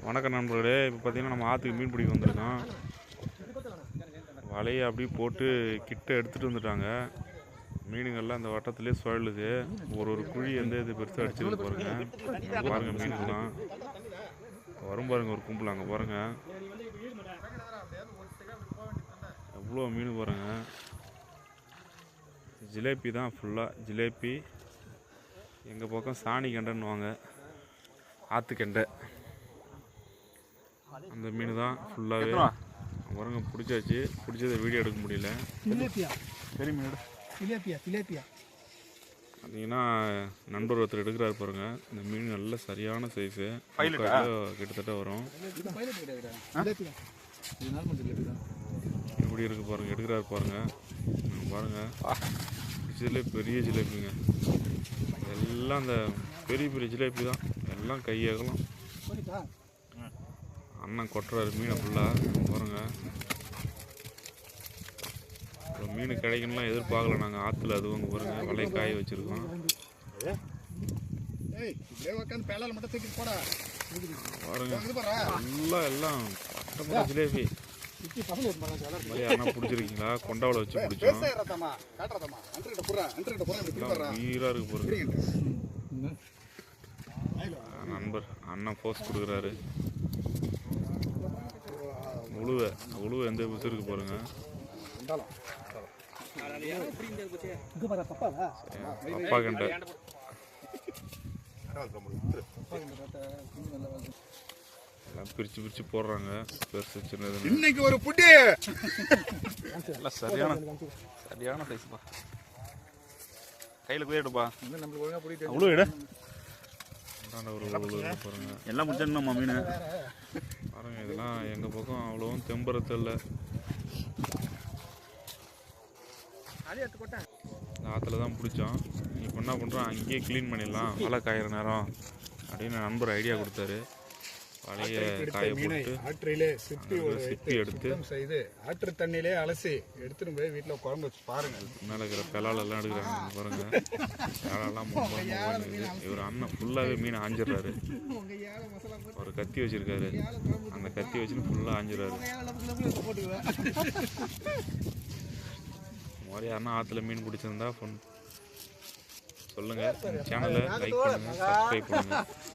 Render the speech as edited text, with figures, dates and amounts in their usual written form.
வணக்கம் நண்பர்களே. இப்போ பார்த்தீங்கன்னா நம்ம ஆற்றுக்கு மீன் பிடிக்க வந்திருக்கோம். வலையை அப்படியே போட்டு கிட்ட எடுத்துகிட்டு வந்துட்டாங்க. மீனுங்கள்லாம் அந்த வட்டத்துலேயே சுழலுது. ஒரு குழி வந்து இது பெருசாக அடிச்சிருக்கு பாருங்கள். பாருங்கள் மீனுங்கெல்லாம் வரும் பாருங்கள். ஒரு கும்பல் அங்கே பாருங்கள், எவ்வளோ மீன் பாருங்கள். ஜிலேபி தான் ஃபுல்லாக. ஜிலேபி எங்கள் பக்கம் சாணி கெண்டைன்னுவாங்க, ஆற்றுக்கெண்டை. அந்த மீன் தான் ஃபுல்லாகவே பாருங்க. பிடிச்சாச்சு. பிடிச்சதை வீடியோ எடுக்க முடியல. பார்த்தீங்கன்னா நண்பர் ஒருத்தர் எடுக்கிறாரு பாருங்க. இந்த மீன் நல்ல சரியான சைஸு, கிட்டத்தட்ட வரும். எப்படி இருக்கு பாருங்க, எடுக்கிறாரு பாருங்க. பாருங்க, பிடிச்சதுலேயே பெரிய ஜிலேபிங்க. எல்லாம் அந்த பெரிய பெரிய ஜிலேபி தான். எல்லாம் கையாகலாம். அண்ணன் கொட்டுறாரு மீனை ஃபுல்லாக பாருங்க. ஒரு மீன் கிடைக்கணும்லாம் எதிர்பார்க்கல நாங்கள் ஆற்றுல. அதுவும் அங்கே பாருங்க, வலை காய வச்சுருக்கோம். பாருங்க எல்லாம் பட்ட ஜிலேபி. யாருன்னா பிடிச்சிருக்கீங்களா? கொண்டாவில் வச்சு பிடிச்சோம். வீராக இருக்கு பாருங்க. நண்பர் அண்ணன் போஸ்ட் கொடுக்குறாரு. உழுவ எந்த புதுசு இருக்கு பாருங்க. பப்பா கண்டை எல்லாம் பிரிச்சு போடுறாங்க. பெருசு சின்னது. இன்னைக்கு ஒரு புட்டி எல்லாம் சரியான சைஸ்பா. கையில் போயிடுப்பா. அவ்வளோ இட பாருங்க. எல்லாம் முடிச்சிடணுமா மீன் பாருங்க. இதெல்லாம் எங்கள் பக்கம் அவ்வளோவும் தெம்புறது இல்லை. ஆற்றுல தான் பிடிச்சோம். இப்போ என்ன பண்ணுறோம், அங்கேயே க்ளீன் பண்ணிடலாம் வலை காயிற நேரம் அப்படின்னு நண்பர் ஐடியா கொடுத்தாரு. வலையை காய போட்டு ஆற்றிலே சிப்பி எடுத்து செய்து ஆற்று தண்ணியிலே அலசி எடுத்துட்டு போய் வீட்டில் குழம்பு வச்சு பாருங்க. மேலே இருக்கிற பெலாலெல்லாம் எடுக்கிறாங்க பாருங்க. பெலாலெல்லாம் இவர் அண்ணன் ஃபுல்லாகவே மீனை ஆஞ்சிடுறாரு. ஒரு கத்தி வச்சிருக்காரு. அந்த கத்தி வச்சுன்னு ஃபுல்லாக ஆஞ்சிடுறாரு. மாதிரி யாருன்னா ஆற்றுல மீன் பிடிச்சிருந்தா சொல்லுங்கள். சேனலை லைக் பண்ணுங்கள், சப்ஸ்கிரைப் பண்ணுங்கள்.